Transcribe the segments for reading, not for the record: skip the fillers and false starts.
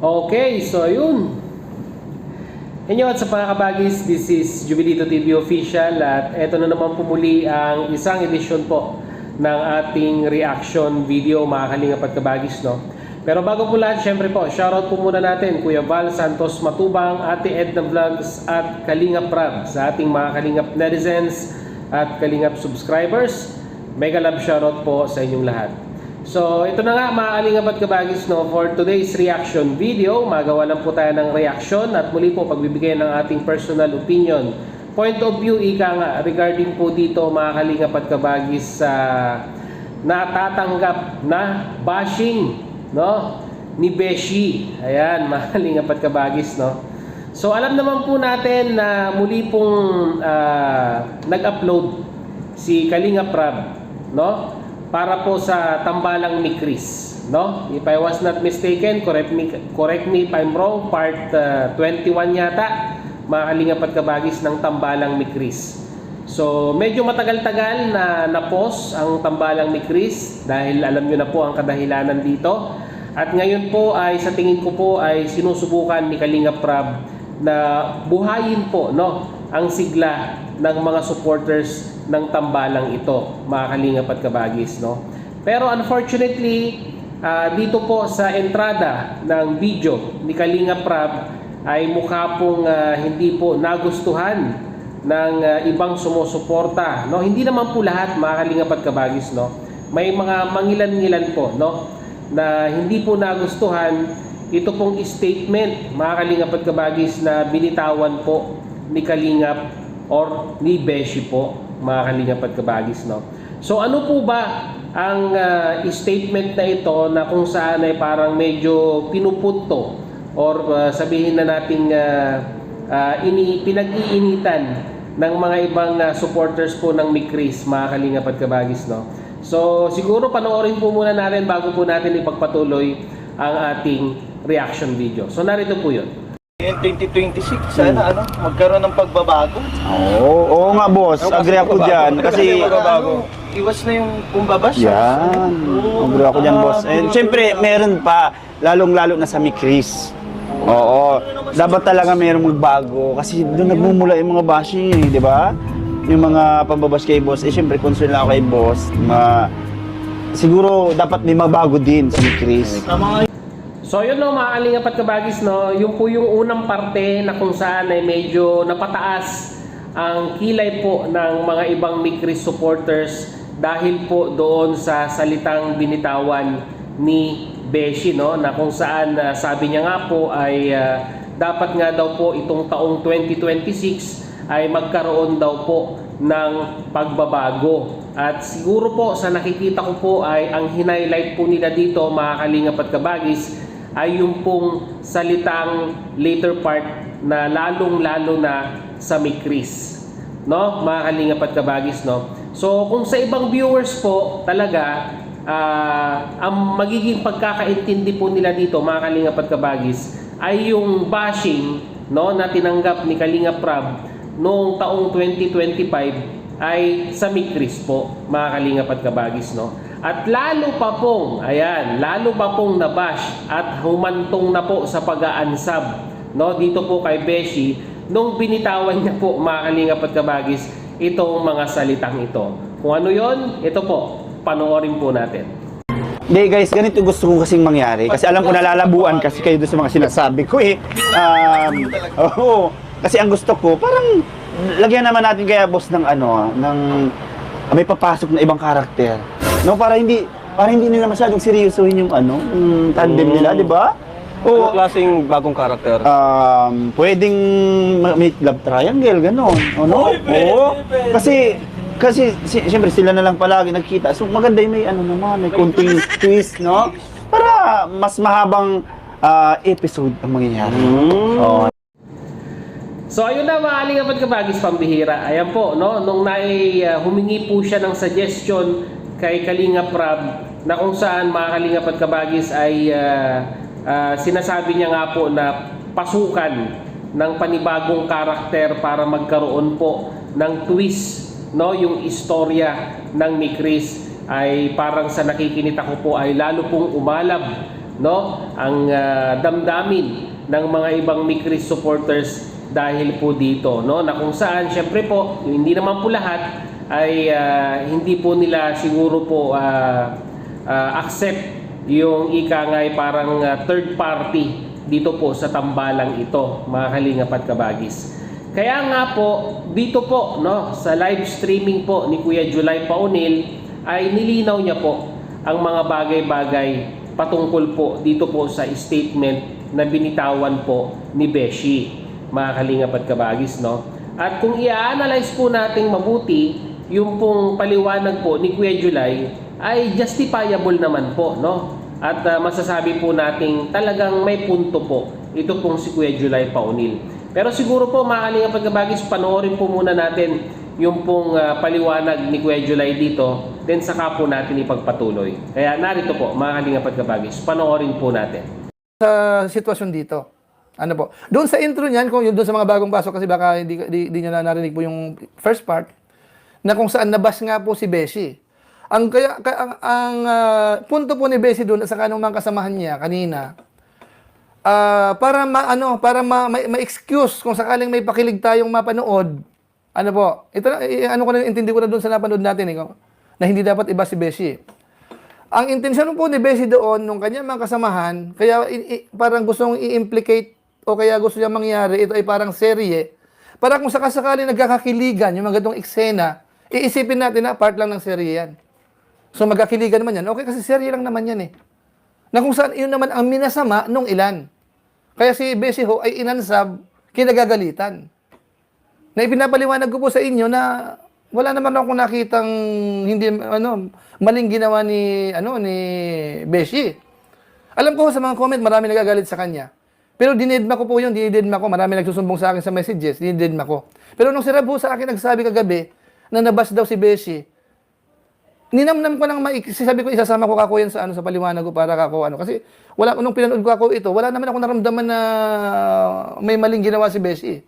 Okay, so yun. Inyo at sa mga kabagis, this is Jubilito TV Official at eto na naman po muli ang isang edisyon po ng ating reaction video, mga kalingap at kabagis, no? Pero bago po lahat, syempre po, shoutout po muna natin Kuya Val Santos Matubang, Ate Edna Vlogs at Kalingap Rab sa ating mga kalingap netizens at kalingap subscribers. Mega love shoutout po sa inyong lahat. So ito na nga mga kalingap at kabagis, no, for today's reaction video. Magawa lang po tayo ng reaction at muli po pagbibigay ng ating personal opinion, point of view, ika nga, regarding po dito mga kalingap at kabagis sa natatanggap na bashing, no, ni Beshi. Ayan mga kalingap at kabagis, no. So alam naman po natin na muli pong nag-upload si Kalingap Rab, no, para po sa tambalang ni Chris, no? If I was not mistaken, correct me if I'm wrong, part 21 yata, mga kalingap at kabagis, ng tambalang ni Chris. So medyo matagal-tagal na na-pause ang tambalang ni Chris dahil alam nyo na po ang kadahilanan dito. At ngayon po ay sa tingin ko po ay sinusubukan ni Kalingap Rab na buhayin po, no, ang sigla ng mga supporters ng tambalang ito, mga kalingap at kabagis, no. Pero unfortunately, dito po sa entrada ng video ni Kalingap Rab ay mukha pong hindi po nagustuhan ng ibang sumusuporta, no. Hindi naman po lahat, mga kalingap at kabagis, no. May mga mangilan-ngilan po, no, na hindi po nagustuhan ito pong statement, mga kalingap at kabagis, na binitawan po ni Kalingap or ni Beshi po, mga kalingap at kabagis, no. So ano po ba ang statement na ito na kung saan ay parang medyo pinupunto or sabihin na nating pinag-iinitan ng mga ibang supporters po ng ni Chris, mga kalingap at kabagis, no. So siguro panoorin po muna natin bago po natin ipagpatuloy ang ating reaction video. So narito po yun. In 2026, sana magkaroon ng pagbabago. Oo nga boss, agree ako dyan. Kasi iwas na yung pumbabas. yan, agree ako dyan boss. And syempre, meron pa, lalong-lalo na sa Chris. Oo, dapat talaga mayroong magbago. Kasi doon nagmumula yung mga bashing, di ba? Yung mga pambabas kay boss. Syempre, concern lang ako kay boss. Siguro, dapat may magbago din sa Chris. So yun, no, mga kalingap at kabagis, no, yung po yung unang parte na kung saan ay medyo napataas ang kilay po ng mga ibang ni Chris supporters dahil po doon sa salitang binitawan ni Beshi, no, na kung saan sabi niya nga po ay dapat nga daw po itong taong 2026 ay magkaroon daw po ng pagbabago. At siguro po sa nakikita ko po ay ang hinighlight po nila dito, mga kalingap at kabagis, ay yung pong salitang later part na lalong-lalo na sa ni Chris, no, mga kalingap at kabagis, no. So kung sa ibang viewers po talaga ang magiging pagkakaintindi po nila dito, mga kalingap at kabagis, ay yung bashing, no, na tinanggap ni Kalingap Rab noong taong 2025 ay sa ni Chris po, mga kalingap at kabagis, no. At lalo pa pong, ayan, lalo pa pong nabash at humantong na po sa pag-aansab, no, dito po kay Beshi nung binitawan niya po, mga kalingap at kabagis, itong mga salitang ito. Kung ano yon, ito po, panoorin po natin. Hindi guys, ganito gusto ko kasing mangyari. Kasi alam ko nalalabuan kasi kayo doon sa mga sinasabi ko eh. Oo, kasi ang gusto ko, parang lagyan naman natin kaya boss ng ng may papasok na ibang karakter. No, para hindi nila masyadong seryosohin yung tandem nila, di ba? O klaseng bagong karakter. Pwedeng may love triangle ganon, ano? Oo. Kasi siyempre sila na lang palagi nagkita. So maganda yung may konting twist, no? Para mas mahabang episode ang mangyayari. Oh. So ayun na, mga kalingap at kabagis, pambihira. Ayan po, no, nung humingi po siya ng suggestion kay Kalingap Rab na kung saan, mga kalingap at kabagis, ay sinasabi niya nga po na pasukan ng panibagong karakter para magkaroon po ng twist, no, yung istorya ng ni Chris ay parang sa nakikinita ko po ay lalo pong umalab no, ang damdamin ng mga ibang Mikris supporters dahil po dito, no, na kung saan syempre po hindi naman po lahat ay hindi po nila siguro po accept yung ika nga ay parang third party dito po sa tambalang ito, mga kalingap at kabagis. Kaya nga po dito po, no, sa live streaming po ni Kuya July Paunil ay nilinaw niya po ang mga bagay-bagay patungkol po dito po sa statement na binitawan po ni Beshi, mga kalingap at kabagis, no? At kung i-analyze po natin mabuti, yung pong paliwanag po ni Kuya July ay justifiable naman po, no? At masasabi po nating talagang may punto po ito pong si Kuya July Paunil. Pero siguro po, mga kalingap at kabagis, panoorin po muna natin yung pong paliwanag ni Kuya July dito, then saka po natin ipagpatuloy. Kaya narito po, mga kalingap at kabagis, panoorin po natin. Sa sitwasyon dito. Ano po? Doon sa intro niyan, kung doon sa mga bagong pasok kasi baka hindi niyo na narinig po yung first part na kung saan nabas nga po si Beshi. Ang punto po ni Beshi doon sa kanong mga kasamahan niya kanina, para ma-excuse kung sakaling may pakilig tayong mapanood. Ano po? Ito ano ko na intindi ko na doon sa napanood natin na hindi dapat iba si Beshi. Ang intensyon po ni Beshi doon nung kanyang mga kasamahan, kaya parang gustong i-implicate o kaya gusto niya mangyari, ito ay parang serye, para kung sakasakali nagkakakiligan yung mga ganitong eksena, iisipin natin na part lang ng serye yan. So magkakiligan naman yan. Okay, kasi serye lang naman yan eh. Na kung saan yun naman ang minasama nung ilan. Kaya si Beshi ho ay inansab, kinagagalitan. Na ipinapaliwanag ko po sa inyo na wala naman akong nakitang hindi maling ginawa ni Beshi. Alam ko sa mga comment marami nagagalit sa kanya. Pero dinidma ko po yun, dinidma ko. Marami nagsusumbong sa akin sa messages, dinidma ko. Pero nung si Rab sa akin nagsabi kagabi na nabas daw si Beshi, ninamnam ko nang sabi ko isasama ko kako yan sa sa paliwanag ko para kako kasi wala nung pinanood ko ako ito, wala naman ako naramdaman na may maling ginawa si Beshi.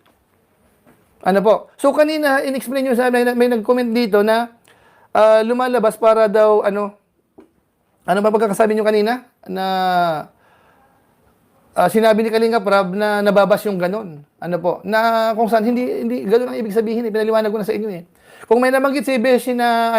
Ano po? So kanina in-explain niyo sa may nag-comment dito na lumalabas para daw ano ba pagkakasabi niyo kanina na sinabi ni Kalinga Prab na nababas yung ganon. Ano po? Na kung saan hindi ganon ang ibig sabihin, pinaliwanag ko na sa inyo eh. Kung may nabanggit si Beshi na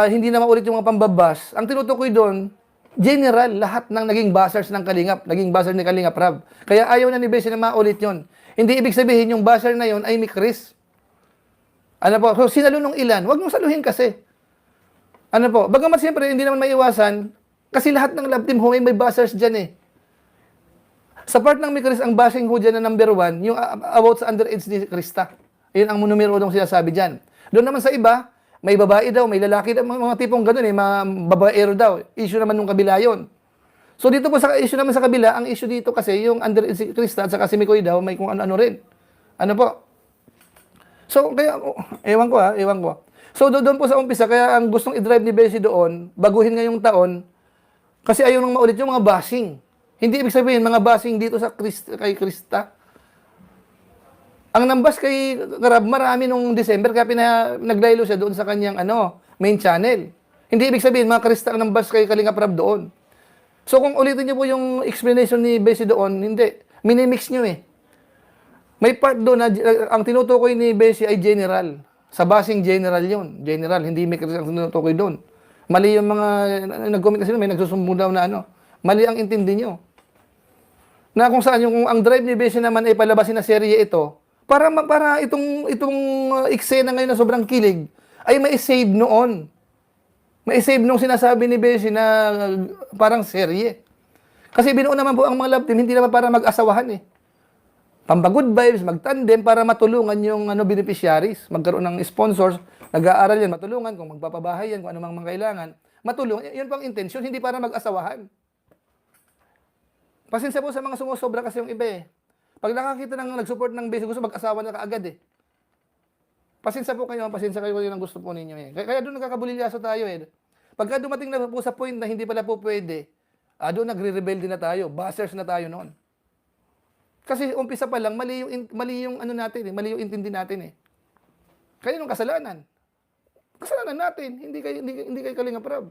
hindi na maulit yung mga pambabas, ang tinutukoy doon, general, lahat ng naging bashers ng Kalingap, naging basher ni Kalinga Prab. Kaya ayaw na ni Beshi na maulit yon. Hindi ibig sabihin yung basher na yon ay Mikris. Ano po? So, sinalunong ilan. Huwag mong saluhin kasi. Ano po? Bagamat siyempre, hindi naman maiwasan, kasi lahat ng love team ho may bashers dyan eh. Sa part ng Mikris, ang bashing ho dyan na number 1, yung about sa underage ni Krista. Yun ang numero 1 sinasabi dyan. Doon naman sa iba, may babae daw, may lalaki daw, mga tipong gano'n eh, mga babaero daw. Issue naman nung kabila yun. So dito po sa issue naman sa kabila, ang issue dito kasi yung underage si Krista at saka si Mikoy daw, may kung ano-ano rin. Ano po? So kaya, ewan ko. So doon po sa umpisa, kaya ang gustong i-drive ni Beshi doon, baguhin ngayong taon, kasi ayaw nang maulit yung mga bashing. Hindi ibig sabihin, mga bashing dito sa kay Krista. Ang nambas kay Rab, marami nung December, kaya naglaylo siya doon sa kanyang main channel. Hindi ibig sabihin, mga Krista ang nambas kay Kalinga Prab doon. So kung ulitin niyo po yung explanation ni Beshi doon, hindi. Minimix niyo eh. May part doon na ang tinutukoy ni Beshi ay general. Sa basing general yun. General, hindi may Krista ang tinutukoy doon. Mali yung mga, nag-comment kasi may nagsusumbong daw na mali ang intindi niyo. Na kung saan yung ang drive ni Beshi naman ay palabasin na serye ito, para itong eksena ngayon na sobrang kilig ay mai-save noon. Mai-save nung sinasabi ni Beshi na parang serye. Kasi binuo naman po ang mga love team, hindi naman para mag-asawahan eh. Pampa-good vibes, mag-tandem para matulungan yung beneficiaries. Magkaroon ng sponsors, nag-aaral yan, matulungan. Kung magpapabahay yan, kung anumang mga kailangan, matulungan. Yun po ang intensyon, hindi para mag-asawahan. Pasensya po sa mga sumusobra kasi yung iba eh. Pag nakakita ng nag-support ng Beshi, gusto mag-asawa na kaagad eh. Pasensya po kayo yun ang gusto po ninyo eh. Kaya doon nagkakabulilyaso tayo eh. Pagka dumating na po sa point na hindi pala po pwede, doon nagre-rebelde na tayo, bashers na tayo noon. Kasi umpisa pa lang, mali yung natin eh, mali yung intindi natin eh. Kaya nung kasalanan. Kasalanan natin, hindi kay Kalinga Prab.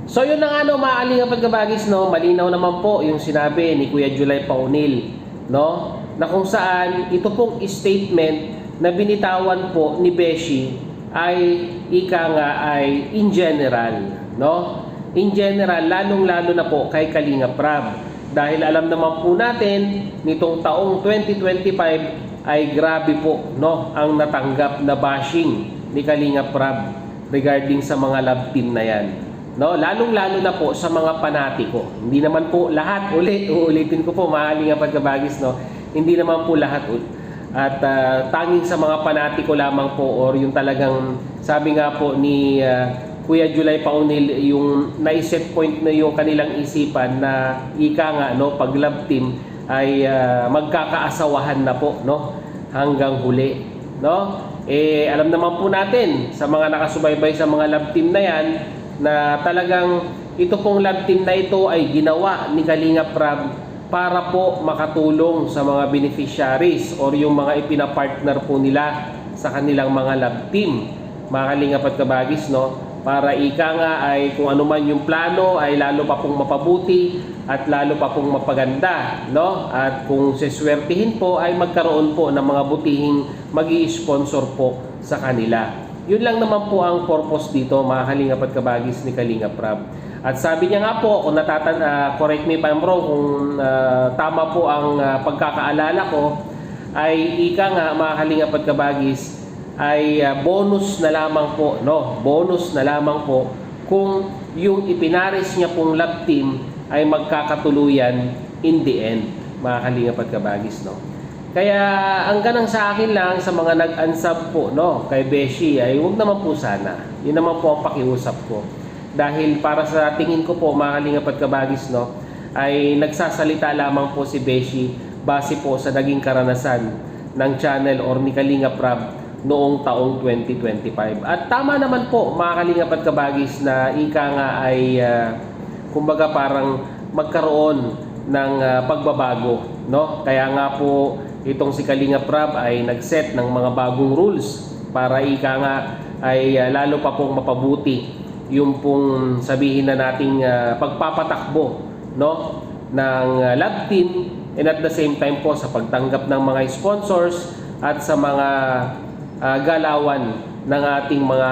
So yun na nga no, mga kalingap at kabagis, no, malinaw naman po yung sinabi ni Kuya Julay Paunil, no, na kung saan ito pong statement na binitawan po ni Beshi ay ika nga ay in general, no? In general, lalong-lalo na po kay Kalingap Rab. Dahil alam naman po natin, nitong taong 2025 ay grabe po, no, ang natanggap na bashing ni Kalingap Rab regarding sa mga love team na yan. No, lalong-lalo na po sa mga panatiko. Hindi naman po lahat, uulitin ko po, mga kalingap at kabagis, no? Hindi naman po lahat. At tanging sa mga panatiko lamang po, or yung talagang, sabi nga po ni Kuya Julay Paunil, yung naiset point na yung kanilang isipan na ika nga, no, pag love team ay magkakaasawahan na po, no, hanggang huli, no? Alam naman po natin sa mga nakasubaybay sa mga love team na yan, na talagang ito pong love team na ito ay ginawa ni Kalingap Rab para po makatulong sa mga beneficiaries or yung mga ipinapartner po nila sa kanilang mga love team, mga kalingap at kabagis, no? Para ika nga ay kung ano man yung plano ay lalo pa pong mapabuti at lalo pa pong mapaganda, no? At kung seswertihin po ay magkaroon po ng mga butihing magi-sponsor po sa kanila. Yun lang naman po ang purpose dito, mga kalingap at kabagis ni Kalingap Rab. At sabi niya nga po, kung correct me if I'm wrong, kung tama po ang pagkakaalala ko, ay ika nga, mga kalingap at kabagis, ay bonus na lamang po, no? Bonus na lamang po kung yung ipinaris niya pong love team ay magkakatuluyan in the end, mga kalingap at kabagis, no? Kaya ang ganang sa akin lang sa mga nag-unsub po, no, kay Beshi ay huwag naman po sana. Yun naman po ang pakiusap ko. Dahil para sa tingin ko po, mga kalingap at kabagis, no, ay nagsasalita lamang po si Beshi base po sa naging karanasan ng channel or ni Kalingap Rab noong taong 2025. At tama naman po, mga kalingap at kabagis, na ika nga ay kumbaga parang magkaroon ng pagbabago, no? Kaya nga po itong si Kalingap Rab ay nag-set ng mga bagong rules para ika nga ay lalo pa pong mapabuti yung pong sabihin na nating pagpapatakbo, no, ng love team, and at the same time po sa pagtanggap ng mga sponsors at sa mga galawan ng ating mga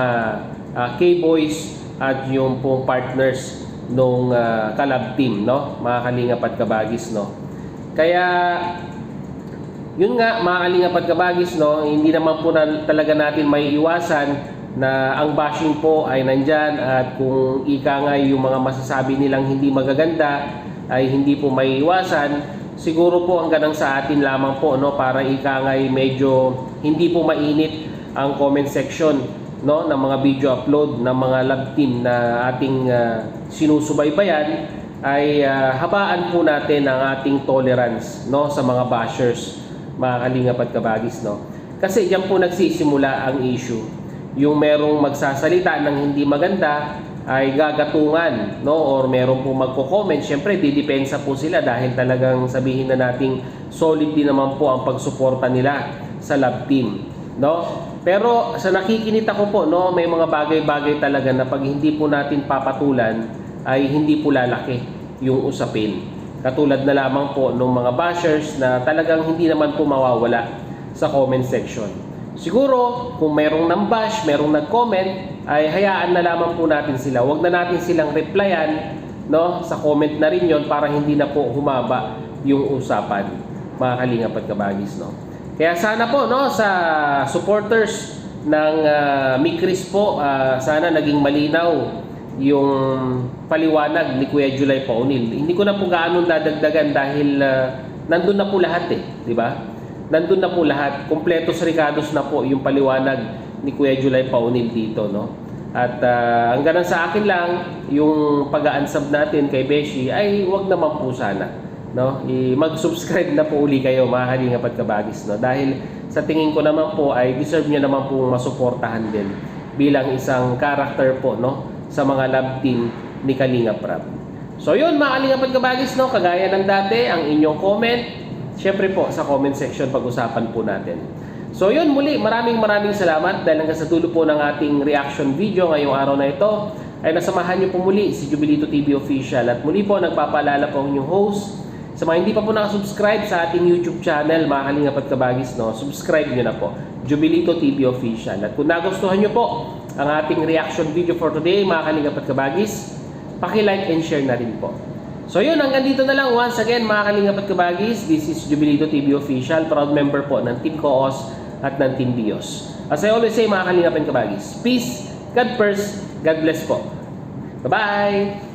K-boys at yung pong partners nung kalab team, no, mga kalingap at kabagis, no. Kaya yun nga, mga kalingap at kabagis, no, hindi naman po talaga natin may iwasan na ang bashing po ay nandyan, at kung ika nga yung mga masasabi nilang hindi magaganda ay hindi po may iwasan. Siguro po ang ganang sa atin lamang po, no, para ika nga medyo hindi po mainit ang comment section, no, ng mga video upload ng mga love team na ating sinusubaybayan, ay habaan po natin ang ating tolerance, no, sa mga bashers, mga kalingap at kabagis, no. Kasi diyan po nagsisimula ang issue. Yung merong magsasalita ng hindi maganda ay gagatungan, no, or meron po magko-comment, syempre didepensa po sila dahil talagang sabihin na nating solid din naman po ang pagsuporta nila sa love team, no. Pero sa nakikinita ko po, no, may mga bagay-bagay talaga na pag hindi po natin papatulan ay hindi po lalaki yung usapin. Katulad na lamang po ng mga bashers na talagang hindi naman po mawawala sa comment section. Siguro kung merong nang-bash, merong nag-comment, ay hayaan na lamang po natin sila. Huwag na natin silang replyan, no, sa comment na rin yon para hindi na po humaba yung usapan, mga kalingap at kabagis, no. Kaya sana po, no, sa supporters ng Mikris po, sana naging malinaw yung paliwanag ni Kuya Julay Paunil. Hindi ko na po gaano dadagdagan dahil nandun na po lahat, di ba? Nandun na po lahat. Kompletos ricados na po yung paliwanag ni Kuya Julay Paunil dito, no? At ang ganun sa akin lang, yung pag-aansab natin kay Beshi ay wag naman po sana, no? Mag-subscribe na po uli kayo, mga kalingap at kabagis, no? Dahil sa tingin ko naman po ay deserve niya naman po masuportahan din bilang isang character po, no, sa mga love team ni Kalingap Rab. So yun, mga kalingap at kabagis, no, kagaya ng dati, ang inyong comment, syempre po sa comment section pag-usapan po natin. So yun, muli, maraming salamat dahil hanggang sa dulo po ng ating reaction video ngayong araw na ito. ay nasamahan niyo po muli si Jubilito TV Official. At muli po, nagpapaalala po ang inyong host. Sa mga hindi pa po nakasubscribe sa ating YouTube channel, mga Kalingap at Kabagis, no, subscribe nyo na po, Jubilito TV Official. At kung nagustuhan nyo po ang ating reaction video for today, mga Kalingap at Kabagis, paki-like and share na rin po. So yun, hanggang dito na lang. Once again, mga Kalingap at Kabagis, this is Jubilito TV Official, proud member po ng Team Coos at ng Team Bios. As I always say, mga Kalingap and Kabagis, peace, God first, God bless po. Bye-bye!